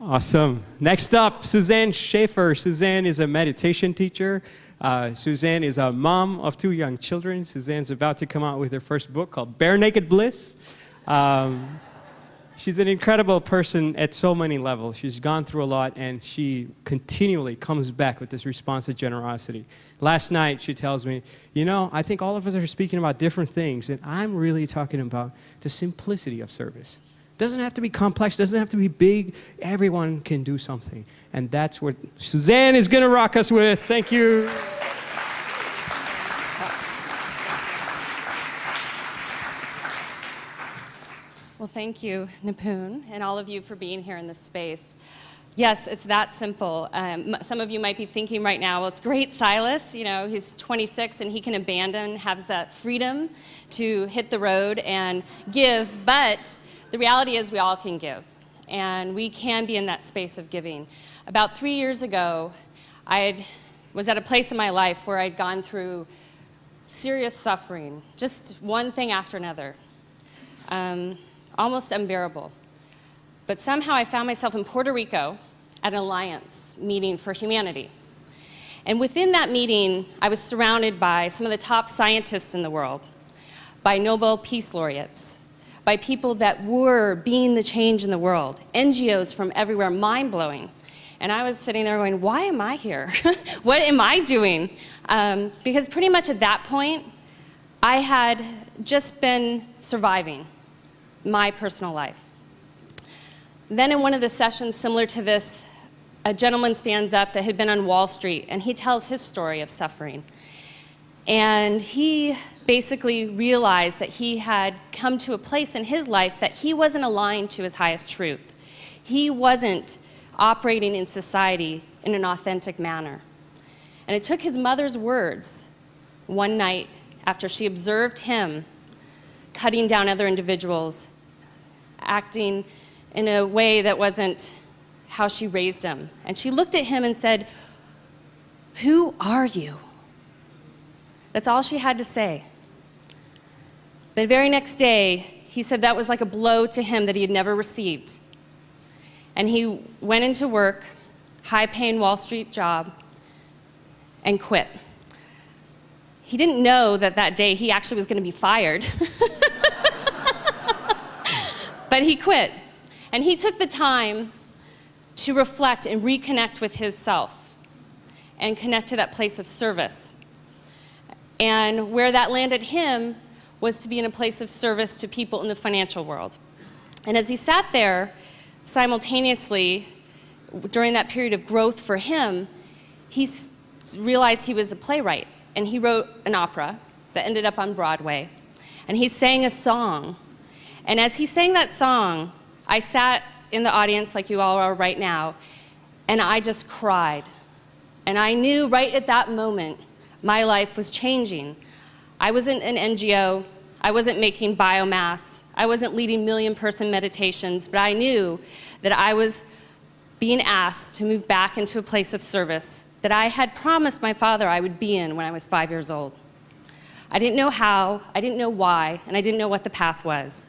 Awesome. Next up, Suzanne Schaefer. Suzanne is a meditation teacher. Suzanne is a mom of 2 young children. Suzanne's about to come out with her first book called Bare Naked Bliss. She's an incredible person at so many levels. She's gone through a lot, and she continually comes back with this response to generosity. Last night, she tells me, you know, I think all of us are speaking about different things, and I'm really talking about the simplicity of service. Doesn't have to be complex, doesn't have to be big. Everyone can do something. And that's what Suzanne is going to rock us with. Thank you. Well, thank you, Nipun, and all of you for being here in this space. Yes, it's that simple. Some of you might be thinking right now, well, it's great, Silas, you know, he's 26 and he can abandon, has that freedom to hit the road and give, but the reality is we all can give, and we can be in that space of giving. About 3 years ago, I was at a place in my life where I'd gone through serious suffering, just one thing after another, almost unbearable. But somehow I found myself in Puerto Rico at an Alliance meeting for humanity. And within that meeting, I was surrounded by some of the top scientists in the world, by Nobel Peace Laureates, by people that were being the change in the world, NGOs from everywhere, mind-blowing. And I was sitting there going, why am I here? What am I doing? Because pretty much at that point, I had just been surviving my personal life. Then in one of the sessions similar to this, a gentleman stands up that had been on Wall Street, and he tells his story of suffering. And he basically realized that he had come to a place in his life that he wasn't aligned to his highest truth. He wasn't operating in society in an authentic manner. And it took his mother's words one night after she observed him cutting down other individuals, acting in a way that wasn't how she raised him. And she looked at him and said, "Who are you?" That's all she had to say. The very next day, he said that was like a blow to him that he had never received. And he went into work, high-paying Wall Street job, and quit. He didn't know that that day he actually was going to be fired. But he quit. And he took the time to reflect and reconnect with his self and connect to that place of service. And where that landed him was to be in a place of service to people in the financial world. And as he sat there, simultaneously, during that period of growth for him, he realized he was a playwright. And he wrote an opera that ended up on Broadway. And he sang a song. And as he sang that song, I sat in the audience like you all are right now, and I just cried. And I knew right at that moment my life was changing. I wasn't an NGO, I wasn't making biomass, I wasn't leading million-person meditations, but I knew that I was being asked to move back into a place of service that I had promised my father I would be in when I was 5 years old. I didn't know how, I didn't know why, and I didn't know what the path was.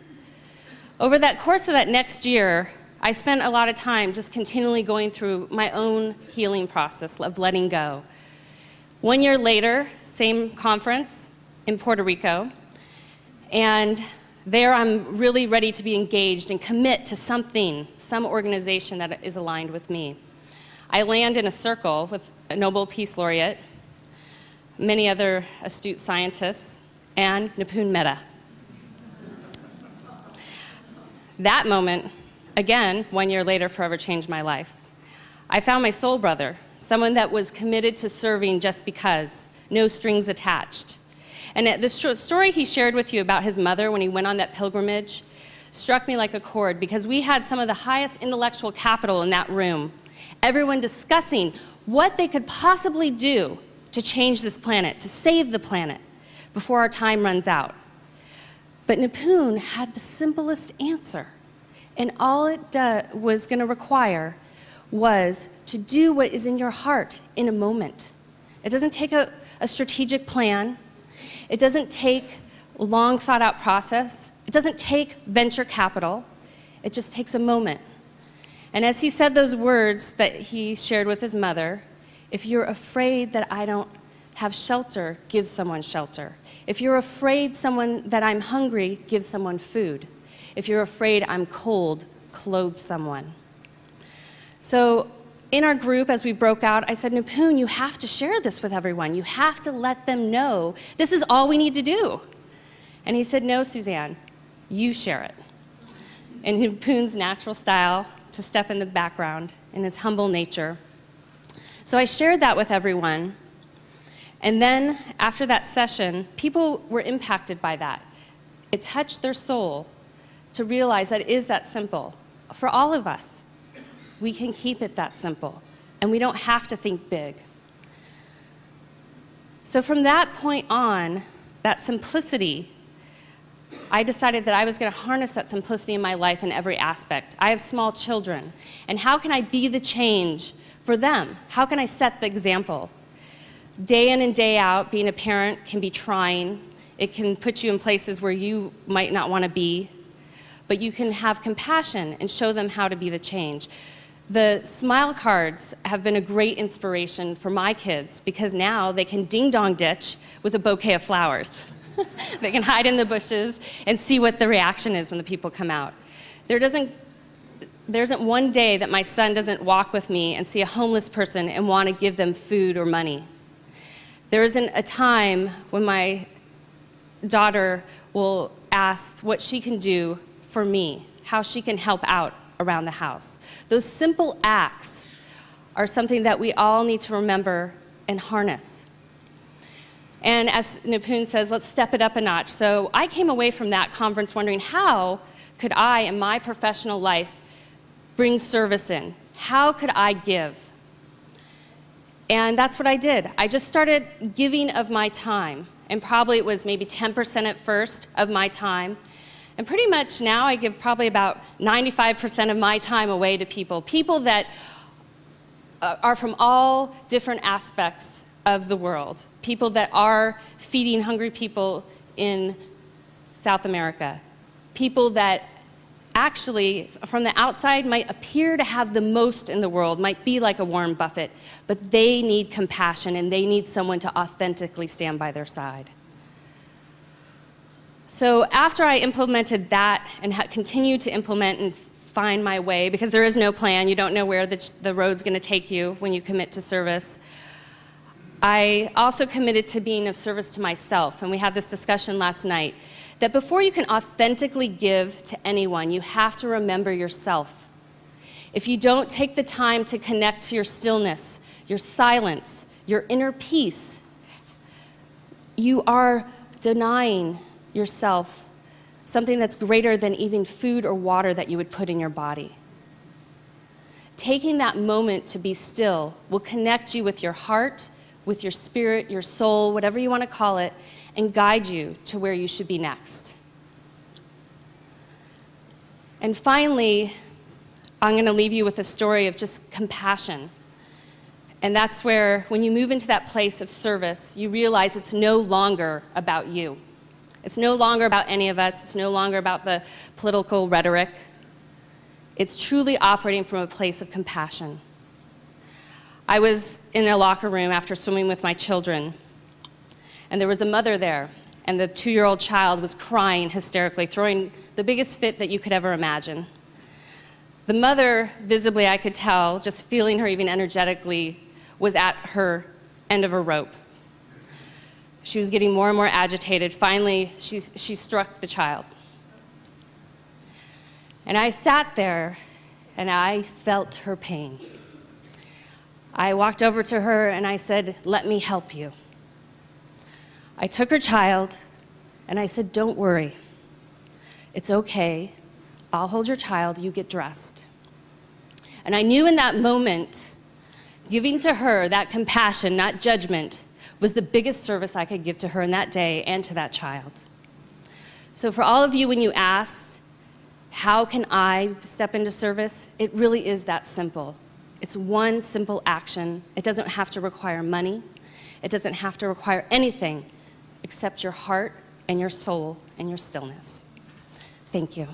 Over that course of that next year, I spent a lot of time just continually going through my own healing process of letting go. 1 year later, same conference in Puerto Rico, and there I'm really ready to be engaged and commit to something, some organization that is aligned with me. I land in a circle with a Nobel Peace Laureate, many other astute scientists, and Nipun Mehta. That moment, again, 1 year later, forever changed my life. I found my soul brother, someone that was committed to serving just because, no strings attached. And the story he shared with you about his mother when he went on that pilgrimage struck me like a chord, because we had some of the highest intellectual capital in that room. Everyone discussing what they could possibly do to change this planet, to save the planet before our time runs out. But Nipun had the simplest answer, and all it was going to require was to do what is in your heart in a moment. It doesn't take a a strategic plan. It doesn't take a long thought out process. It doesn't take venture capital. It just takes a moment. And as he said those words that he shared with his mother, if you're afraid that I don't have shelter, give someone shelter. If you're afraid that I'm hungry, give someone food. If you're afraid I'm cold, clothe someone. So in our group, as we broke out, I said, Nipun, you have to share this with everyone. You have to let them know this is all we need to do. And he said, no, Suzanne, you share it. In Nipun's natural style, to step in the background, in his humble nature. So I shared that with everyone. And then after that session, people were impacted by that. It touched their soul to realize that it is that simple. For all of us, we can keep it that simple. And we don't have to think big. So from that point on, that simplicity, I decided that I was going to harness that simplicity in my life in every aspect. I have small children. And how can I be the change for them? How can I set the example? Day in and day out, being a parent can be trying. It can put you in places where you might not want to be. But you can have compassion and show them how to be the change. The smile cards have been a great inspiration for my kids because now they can ding-dong ditch with a bouquet of flowers. They can hide in the bushes and see what the reaction is when the people come out. There isn't one day that my son doesn't walk with me and see a homeless person and want to give them food or money. There isn't a time when my daughter will ask what she can do for me, how she can help out around the house. Those simple acts are something that we all need to remember and harness. And as Nipun says, let's step it up a notch. So I came away from that conference wondering, how could I, in my professional life, bring service in? How could I give? And that's what I did. I just started giving of my time. And probably it was maybe 10% at first of my time. And pretty much now I give probably about 95% of my time away to people that are from all different aspects of the world. People that are feeding hungry people in South America. People that actually, from the outside, might appear to have the most in the world, might be like a Warren Buffett, but they need compassion and they need someone to authentically stand by their side. So after I implemented that and continued to implement and find my way, because there is no plan, you don't know where the road's going to take you when you commit to service, I also committed to being of service to myself. And we had this discussion last night, that before you can authentically give to anyone, you have to remember yourself. If you don't take the time to connect to your stillness, your silence, your inner peace, you are denying yourself something that's greater than even food or water that you would put in your body. Taking that moment to be still will connect you with your heart, with your spirit, your soul, whatever you want to call it, and guide you to where you should be next. And finally, I'm going to leave you with a story of just compassion. And that's where, when you move into that place of service, you realize it's no longer about you. It's no longer about any of us. It's no longer about the political rhetoric. It's truly operating from a place of compassion. I was in a locker room after swimming with my children, and there was a mother there, and the 2-year-old child was crying hysterically, throwing the biggest fit that you could ever imagine. The mother, visibly I could tell, just feeling her even energetically, was at her end of her rope. She was getting more and more agitated. Finally, she struck the child. And I sat there, and I felt her pain. I walked over to her and I said, "Let me help you." I took her child and I said, "Don't worry. It's okay. I'll hold your child. You get dressed." And I knew in that moment, giving to her that compassion, not judgment, was the biggest service I could give to her in that day and to that child. So for all of you, when you asked, how can I step into service? It really is that simple. It's one simple action. It doesn't have to require money. It doesn't have to require anything except your heart and your soul and your stillness. Thank you.